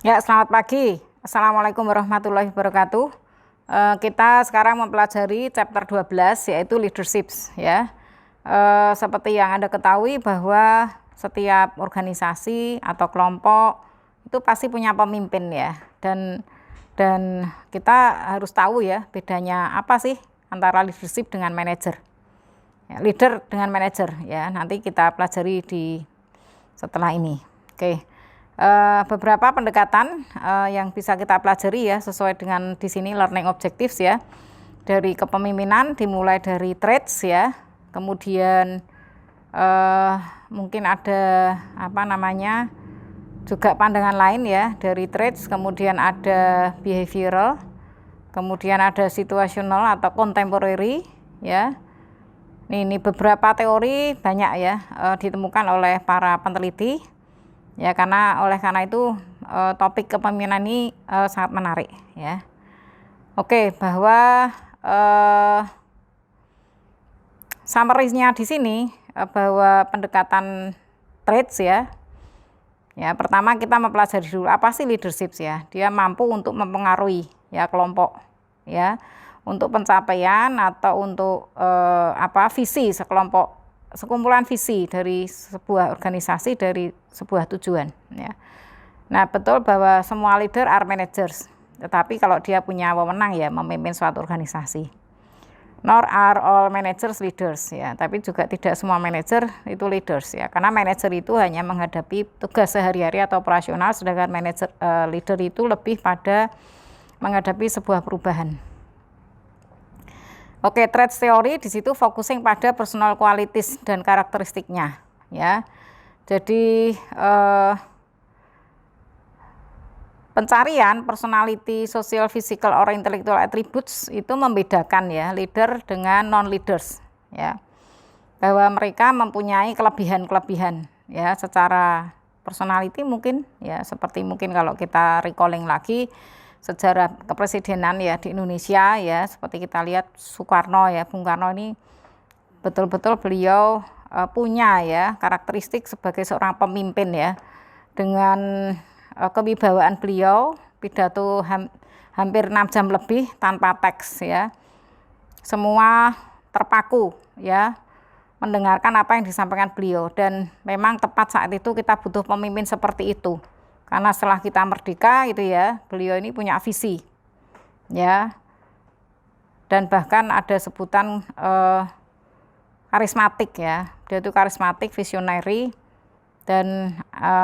Ya, selamat pagi. Assalamualaikum warahmatullahi wabarakatuh. Kita sekarang mempelajari chapter 12 yaitu leadership ya. Seperti yang Anda ketahui bahwa setiap organisasi atau kelompok itu pasti punya pemimpin ya. Dan kita harus tahu ya bedanya apa sih antara leadership dengan manajer. Ya, leader dengan manajer ya. Nanti kita pelajari di setelah ini. Oke. Beberapa pendekatan yang bisa kita pelajari ya sesuai dengan di sini learning objectives ya, dari kepemimpinan dimulai dari traits ya, kemudian mungkin ada juga pandangan lain ya dari traits, kemudian ada behavioral, kemudian ada situational atau contemporary ya. Ini beberapa teori banyak ya ditemukan oleh para peneliti. Ya, oleh karena itu topik kepemimpinan ini sangat menarik ya. Oke, bahwa summary-nya di sini bahwa pendekatan traits ya. Ya, pertama kita mempelajari dulu apa sih leadership ya. Dia mampu untuk mempengaruhi ya kelompok ya, untuk pencapaian atau untuk visi sekelompok, sekumpulan visi dari sebuah organisasi, dari sebuah tujuan ya. Nah, betul bahwa semua leader are managers, tetapi kalau dia punya wewenang ya memimpin suatu organisasi. Nor are all managers leaders ya, tapi juga tidak semua manajer itu leaders ya, karena manajer itu hanya menghadapi tugas sehari-hari atau operasional, sedangkan leader itu lebih pada menghadapi sebuah perubahan. Oke, traits teori di situ focusing pada personal qualities dan karakteristiknya, ya. Jadi pencarian personality, social, physical, or intellectual attributes itu membedakan ya leader dengan non-leaders, ya. Bahwa mereka mempunyai kelebihan-kelebihan, ya, secara personality mungkin, ya, seperti mungkin kalau kita recalling lagi sejarah kepresidenan ya di Indonesia ya, seperti kita lihat Soekarno ya, Bung Karno ini betul-betul beliau punya ya karakteristik sebagai seorang pemimpin ya, dengan kewibawaan beliau, pidato hampir 6 jam lebih tanpa teks ya, semua terpaku ya mendengarkan apa yang disampaikan beliau, dan memang tepat saat itu kita butuh pemimpin seperti itu. Karena setelah kita merdeka itu ya, beliau ini punya visi ya, dan bahkan ada sebutan karismatik ya, dia itu karismatik, visionary, dan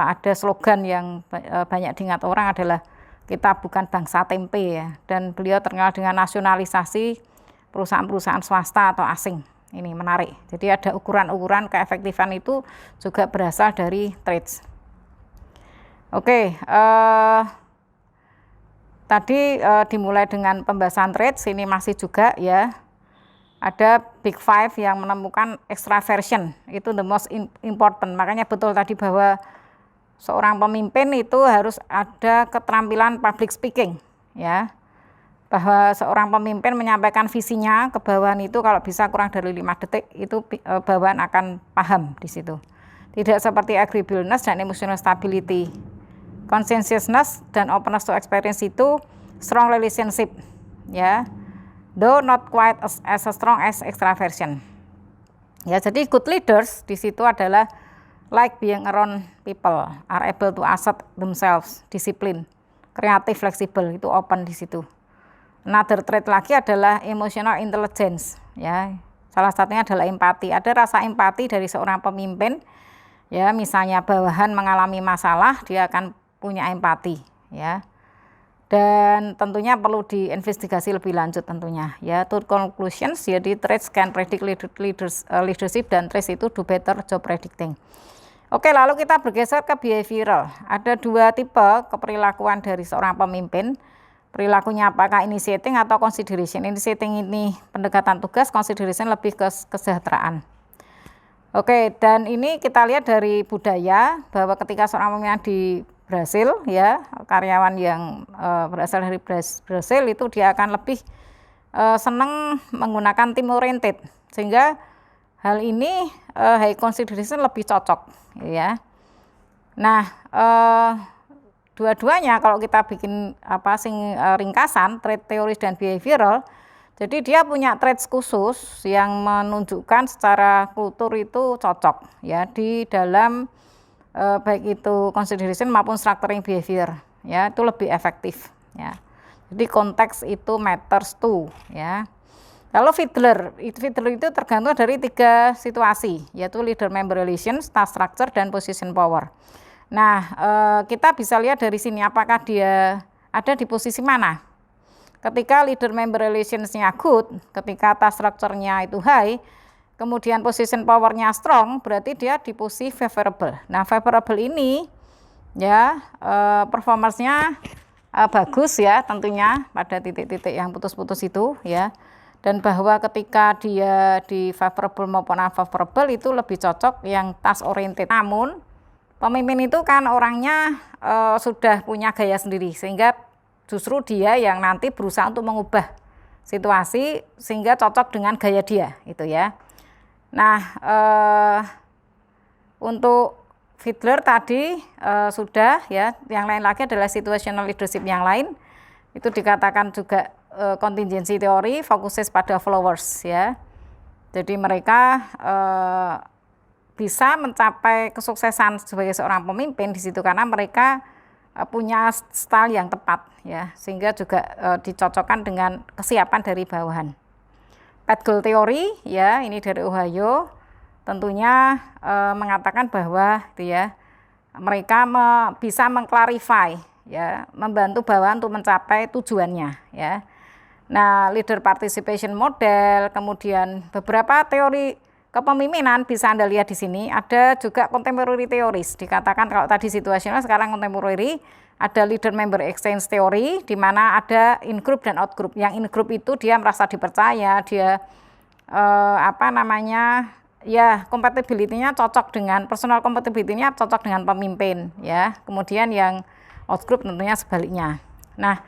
ada slogan yang banyak diingat orang adalah kita bukan bangsa tempe ya, dan beliau terkenal dengan nasionalisasi perusahaan-perusahaan swasta atau asing. Ini menarik, jadi ada ukuran-ukuran keefektifan itu juga berasal dari traits. Oke, tadi dimulai dengan pembahasan traits, ini masih juga ya, ada Big Five yang menemukan extraversion, itu the most important. Makanya betul tadi bahwa seorang pemimpin itu harus ada keterampilan public speaking ya, bahwa seorang pemimpin menyampaikan visinya ke bawahan itu kalau bisa kurang dari 5 detik itu bawahan akan paham di situ. Tidak seperti agreeableness dan emotional stability. Conscientiousness dan openness to experience itu strong relationship ya, though not quite as strong as extraversion ya. Jadi good leaders di situ adalah like being around people, are able to assert themselves, discipline, kreatif, fleksibel, itu open di situ. Another trait lagi adalah emotional intelligence ya, salah satunya adalah empati. Ada rasa empati dari seorang pemimpin ya, misalnya bawahan mengalami masalah, dia akan punya empati ya, dan tentunya perlu diinvestigasi lebih lanjut tentunya ya. To conclusions, jadi traits can predict leadership, dan traits itu do better job predicting. Oke, lalu kita bergeser ke behavioral. Ada 2 tipe keperilakuan dari seorang pemimpin. Perilakunya apakah initiating atau consideration. Initiating ini pendekatan tugas, consideration lebih ke kesejahteraan. Oke, dan ini kita lihat dari budaya bahwa ketika seorang pemimpin di Brasil ya, karyawan yang berasal dari Brasil itu dia akan lebih senang menggunakan team oriented, sehingga hal ini high consideration lebih cocok ya. Nah, dua-duanya kalau kita bikin ringkasan trait teoris dan behavioral, jadi dia punya traits khusus yang menunjukkan secara kultur itu cocok ya di dalam baik itu consideration maupun structuring behavior ya, itu lebih efektif ya. Jadi konteks itu matters too ya. Kalau Fiedler itu tergantung dari 3 situasi, yaitu leader member relations, task structure, dan position power. Nah, kita bisa lihat dari sini apakah dia ada di posisi mana. Ketika leader member relations-nya good, ketika task structure-nya itu high, kemudian position power-nya strong, berarti dia di posisi favorable. Nah, favorable ini ya performance-nya bagus ya tentunya pada titik-titik yang putus-putus itu ya. Dan bahwa ketika dia di favorable maupun unfavorable itu lebih cocok yang task oriented. Namun pemimpin itu kan orangnya sudah punya gaya sendiri, sehingga justru dia yang nanti berusaha untuk mengubah situasi sehingga cocok dengan gaya dia itu ya. Nah untuk Fiedler tadi sudah ya, yang lain lagi adalah situational leadership yang lain, itu dikatakan juga contingency teori, fokuses pada followers ya. Jadi mereka bisa mencapai kesuksesan sebagai seorang pemimpin di situ karena mereka punya style yang tepat ya, sehingga juga dicocokkan dengan kesiapan dari bawahan. Pat Gould teori ya, ini dari Ohio, tentunya mengatakan bahwa ya mereka bisa mengklarify ya, membantu bawahan untuk mencapai tujuannya ya. Nah, leader participation model, kemudian beberapa teori kepemimpinan bisa Anda lihat di sini. Ada juga contemporary teoris, dikatakan kalau tadi situasional, sekarang contemporary. Ada leader member exchange teori, di mana ada in group dan out group. Yang in group itu dia merasa dipercaya, dia ya compatibility-nya cocok dengan personal compatibility-nya cocok dengan pemimpin ya. Kemudian yang out group tentunya sebaliknya. Nah,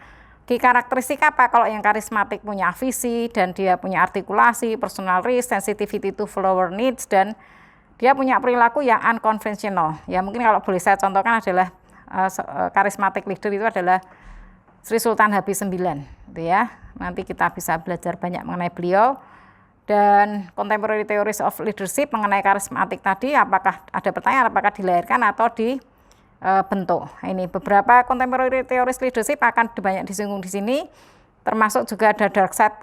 karakteristik apa? Kalau yang karismatik punya visi dan dia punya artikulasi, personal risk, sensitivity to follower needs, dan dia punya perilaku yang unconventional. Ya mungkin kalau boleh saya contohkan adalah karismatik leader itu adalah Sri Sultan Habib IX, gitu ya. Nanti kita bisa belajar banyak mengenai beliau. Dan contemporary theories of leadership mengenai karismatik tadi, apakah ada pertanyaan apakah dilahirkan atau bentuk. Ini beberapa contemporary theories leadership akan banyak disinggung di sini, termasuk juga ada dark side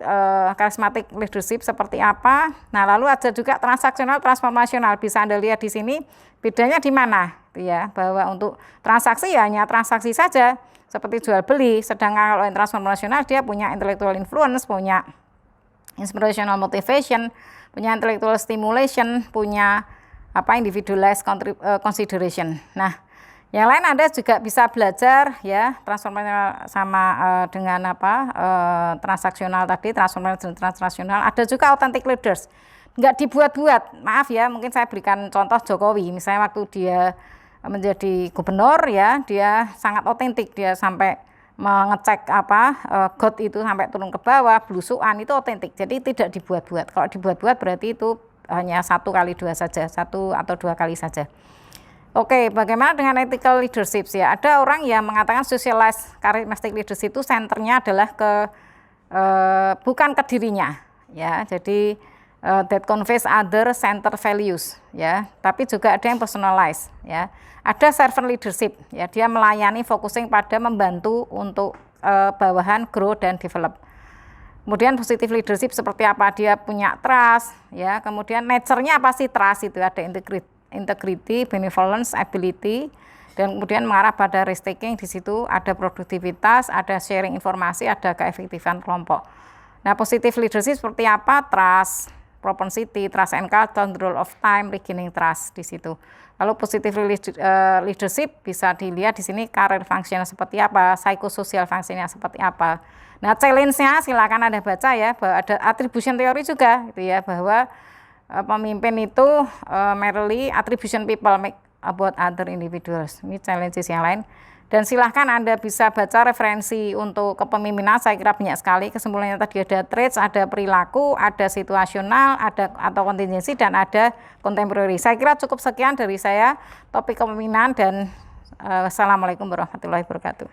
charismatic leadership seperti apa. Nah, lalu ada juga transaksional transformasional, bisa Anda lihat di sini bedanya di mana ya, bahwa untuk transaksi ya hanya transaksi saja seperti jual beli, sedangkan kalau yang transformasional dia punya intellectual influence, punya inspirational motivation, punya intellectual stimulation, punya individualized consideration. Nah, yang lain Anda juga bisa belajar ya, transformasional sama dengan transaksional tadi, transformasional dan transaksional. Ada juga authentic leaders, nggak dibuat-buat. Maaf ya, mungkin saya berikan contoh Jokowi, misalnya waktu dia menjadi gubernur ya, dia sangat otentik, dia sampai mengecek got itu sampai turun ke bawah, belusuan, itu otentik. Jadi tidak dibuat-buat. Kalau dibuat-buat berarti itu hanya 1 kali 2 saja, 1 atau 2 kali saja. Oke, bagaimana dengan ethical leadership ya? Ada orang yang mengatakan socialized charismatic leadership itu senternya adalah bukan ke dirinya ya. Jadi that conveys other center values ya, tapi juga ada yang personalized ya. Ada servant leadership ya, dia melayani, focusing pada membantu untuk bawahan grow dan develop. Kemudian positive leadership seperti apa? Dia punya trust ya, kemudian nature-nya apa sih trust itu? Ada integrity, benevolence, ability, dan kemudian mengarah pada risk taking. Di situ ada produktivitas, ada sharing informasi, ada keefektifan kelompok. Nah, positive leadership seperti apa? Trust, propensity, trust and control of time, regaining trust di situ. Lalu positive leadership bisa dilihat di sini career function seperti apa, psychosocial function-nya seperti apa. Nah, challenge-nya silakan Anda baca ya, bahwa ada attribution teori juga gitu ya, bahwa pemimpin itu merely attribution people make about other individuals. Ini challenges yang lain. Dan silahkan Anda bisa baca referensi untuk kepemimpinan, saya kira banyak sekali. Kesimpulannya tadi ada traits, ada perilaku, ada situasional, ada atau kontingensi, dan ada contemporary. Saya kira cukup sekian dari saya topik kepemimpinan, dan Assalamualaikum warahmatullahi wabarakatuh.